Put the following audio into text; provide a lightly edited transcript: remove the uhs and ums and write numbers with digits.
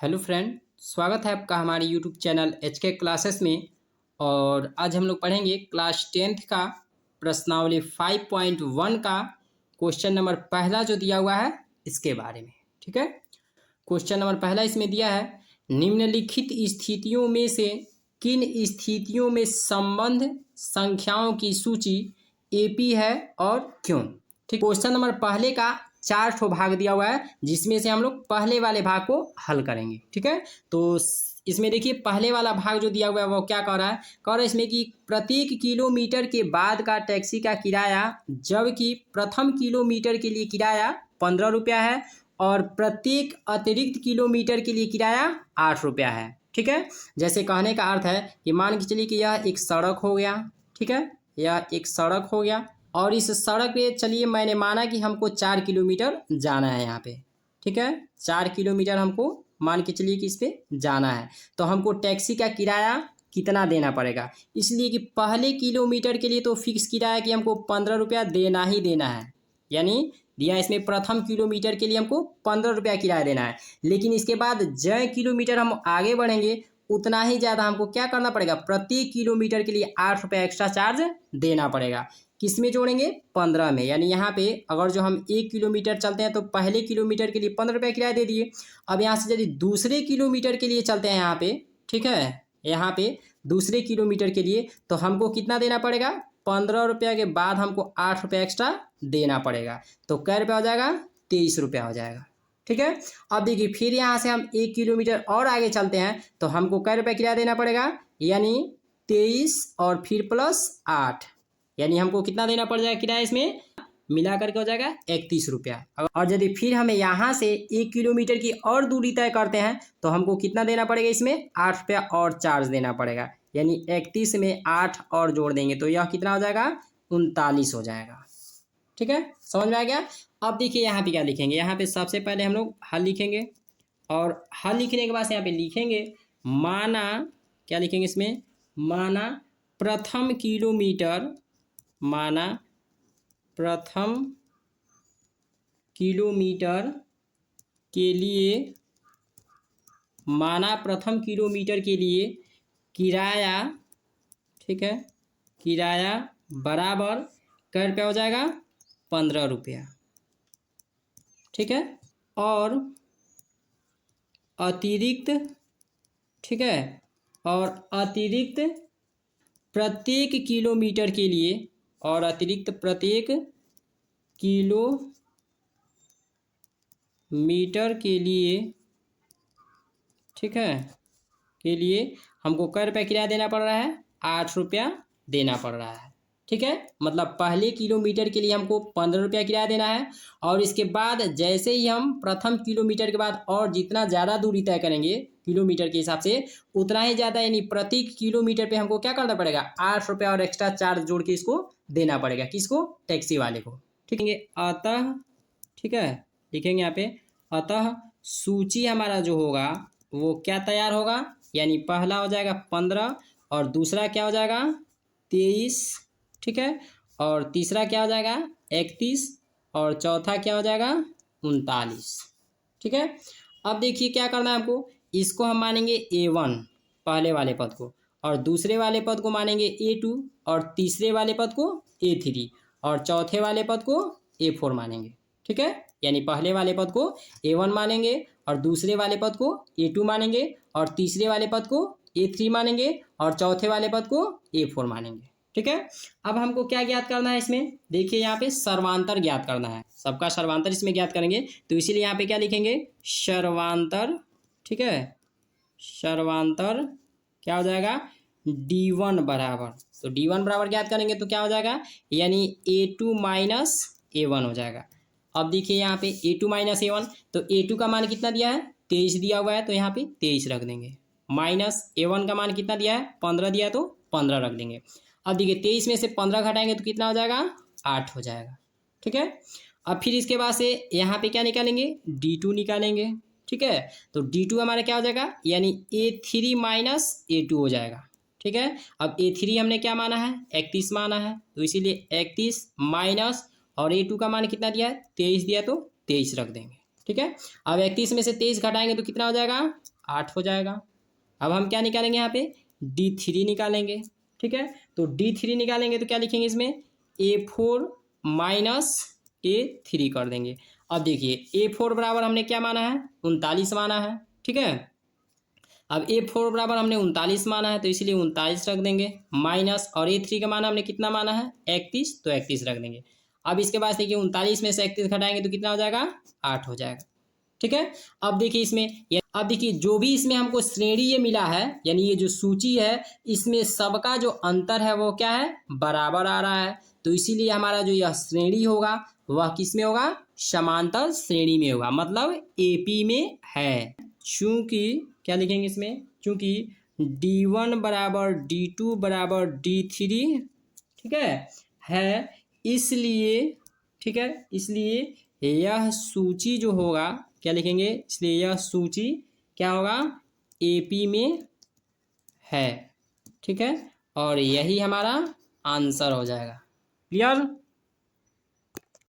Hello friend, स्वागत है आपका हमारे यूट्यूब चैनल HK क्लासेस में। और आज हम लोग पढ़ेंगे क्लास 10th का प्रश्नावली 5.1 का क्वेश्चन नंबर पहला जो दिया हुआ है इसके बारे में। ठीक है, क्वेश्चन नंबर पहला इसमें दिया है, निम्नलिखित स्थितियों में से किन स्थितियों में संबंध संख्याओं की सूची AP है और क्यों। ठीक, क्वेश्चन नंबर पहले का 4 ठो भाग दिया हुआ है जिसमें से हम लोग पहले वाले भाग को हल करेंगे। ठीक है, तो इसमें देखिए पहले वाला भाग जो दिया हुआ है वो क्या कह रहा है, इसमें कि प्रत्येक किलोमीटर के बाद का टैक्सी का किराया, जबकि प्रथम किलोमीटर के लिए किराया 15 रुपया है और प्रत्येक अतिरिक्त किलोमीटर के लिए किराया 8 रुपया है। ठीक है, जैसे कहने का अर्थ है कि मान के चलिए कि यह एक सड़क हो गया। ठीक है, यह एक सड़क हो गया और इस सड़क पे चलिए मैंने माना कि हमको 4 किलोमीटर जाना है यहाँ पे। ठीक है, 4 किलोमीटर हमको मान के चलिए कि इस पे जाना है, तो हमको टैक्सी का किराया कितना देना पड़ेगा। इसलिए कि पहले किलोमीटर के लिए तो फिक्स किराया कि हमको 15 रुपया देना ही देना है, यानी दिया इसमें प्रथम किलोमीटर के लिए हमको 15 रुपया किराया देना है। लेकिन इसके बाद जय किलोमीटर हम आगे बढ़ेंगे उतना ही ज़्यादा हमको क्या करना पड़ेगा, प्रत्येक किलोमीटर के लिए 8 रुपया एक्स्ट्रा चार्ज देना पड़ेगा। किस में जोड़ेंगे, 15 में। यानी यहाँ पे अगर जो हम 1 किलोमीटर चलते हैं तो पहले किलोमीटर के लिए 15 रुपया किराया दे दिए। अब यहाँ से यदि दूसरे किलोमीटर के लिए चलते हैं यहाँ पे, ठीक है, यहाँ पे दूसरे किलोमीटर के लिए तो हमको कितना देना पड़ेगा, 15 रुपया के बाद हमको 8 रुपया एक्स्ट्रा देना पड़ेगा। तो कै रुपया हो जाएगा, 23 रुपया हो जाएगा। ठीक है, अब देखिए फिर यहाँ से हम 1 किलोमीटर और आगे चलते हैं तो हमको कै रुपया किराया देना पड़ेगा, यानी 23 और फिर प्लस 8, यानी हमको कितना देना पड़ जाएगा किराया, इसमें मिला करके हो जाएगा 31 रुपया। और यदि फिर हमें यहाँ से 1 किलोमीटर की और दूरी तय करते हैं तो हमको कितना देना पड़ेगा, इसमें 8 रुपया और चार्ज देना पड़ेगा, यानी 31 में 8 और जोड़ देंगे तो यह कितना हो जाएगा, 39 हो जाएगा। ठीक है, समझ में आ गया। अब देखिए यहाँ पे क्या लिखेंगे, यहाँ पे सबसे पहले हम लोग हल लिखेंगे और हल लिखने के बाद यहाँ पे लिखेंगे माना, क्या लिखेंगे इसमें, माना प्रथम किलोमीटर, माना प्रथम किलोमीटर के लिए, माना प्रथम किलोमीटर के लिए किराया, ठीक है, किराया बराबर कै रुपया हो जाएगा, 15 रुपया। ठीक है, और अतिरिक्त, ठीक है, और अतिरिक्त प्रत्येक किलोमीटर के लिए, और अतिरिक्त प्रत्येक किलोमीटर के लिए, ठीक है, के लिए हमको कै रुपया किराया देना पड़ रहा है, 8 रुपया देना पड़ रहा है। ठीक है, मतलब पहले किलोमीटर के लिए हमको 15 रुपया किराया देना है और इसके बाद जैसे ही हम प्रथम किलोमीटर के बाद और जितना ज़्यादा दूरी तय करेंगे किलोमीटर के हिसाब से उतना ही ज़्यादा, यानी प्रति किलोमीटर पे हमको क्या करना पड़ेगा, 8 रुपया और एक्स्ट्रा चार्ज जोड़ के इसको देना पड़ेगा। किसको, टैक्सी वाले को। ठीक है, अतः, ठीक है, लिखेंगे यहाँ पे अतः सूची हमारा जो होगा वो क्या तैयार होगा, यानी पहला हो जाएगा 15 और दूसरा क्या हो जाएगा 23, ठीक है, और तीसरा क्या हो जाएगा 31 और चौथा क्या हो जाएगा 39। ठीक है, अब देखिए क्या करना है हमको, इसको हम मानेंगे A1 पहले वाले पद को, और दूसरे वाले पद को मानेंगे A2 और तीसरे वाले पद को A3 और चौथे वाले पद को A4 मानेंगे। ठीक है, यानी पहले वाले पद को A1 मानेंगे और दूसरे वाले पद को A2 मानेंगे और तीसरे वाले पद को A3 मानेंगे और चौथे वाले पद को A4 मानेंगे। ठीक है, अब हमको क्या ज्ञात करना है इसमें, देखिए यहाँ पे सर्वांतर ज्ञात करना है, सबका सर्वांतर इसमें ज्ञात करेंगे, तो इसीलिए यहाँ पे क्या लिखेंगे, सर्वांतर। ठीक है, सर्वांतर क्या हो जाएगा, D1 बराबर, तो D1 बराबर ज्ञात करेंगे तो क्या हो जाएगा, यानी A2 माइनस A1 हो जाएगा। अब देखिए यहाँ पे A2 माइनस A1, तो A2 का मान कितना दिया है, 23 दिया हुआ है तो यहाँ पे 23 रख देंगे, माइनस A1 का मान कितना दिया है, 15 दिया है तो 15 रख देंगे। अब देखिए 23 में से 15 घटाएंगे तो कितना हो जाएगा, 8 हो जाएगा। ठीक है, अब फिर इसके बाद से यहाँ पे क्या निकालेंगे, D2 निकालेंगे। ठीक है, तो D2 हमारा क्या हो जाएगा, यानी A3 माइनस A2 हो जाएगा। ठीक है, अब A3 हमने क्या माना है, 31 माना है, तो इसीलिए 31 माइनस, और A2 का मान कितना दिया है, 23 दिया तो 23 रख देंगे। ठीक है। अब 31 में से 23 घटाएंगे तो कितना हो जाएगा, 8 हो जाएगा। अब हम क्या निकालेंगे यहाँ पे, D3 निकालेंगे। ठीक है, तो D3 निकालेंगे तो क्या लिखेंगे इसमें, A4 माइनस A3 कर देंगे। अब देखिए A4 बराबर हमने क्या माना है, 39 माना है। ठीक है, अब A4 बराबर हमने 39 माना है तो इसलिए 39 रख देंगे, माइनस और A3 का माना हमने कितना माना है, 31, तो 31 रख देंगे। अब इसके बाद देखिए 39 में से 31 घटाएंगे तो कितना हो जाएगा, 8 हो जाएगा। ठीक है, अब देखिए इसमें, अब देखिए जो भी इसमें हमको श्रेणी ये मिला है, यानी ये जो सूची है, इसमें सबका जो अंतर है वो क्या है, बराबर आ रहा है। तो इसीलिए हमारा जो यह श्रेणी होगा वह किस में होगा, समांतर श्रेणी में होगा, मतलब AP में है। चूंकि क्या लिखेंगे इसमें, चूंकि D1 बराबर D2 बराबर D3, ठीक है इसलिए, ठीक है, इसलिए यह सूची जो होगा, क्या लिखेंगे, इसलिए यह सूची क्या होगा, AP में है। ठीक है, और यही हमारा आंसर हो जाएगा। क्लियर।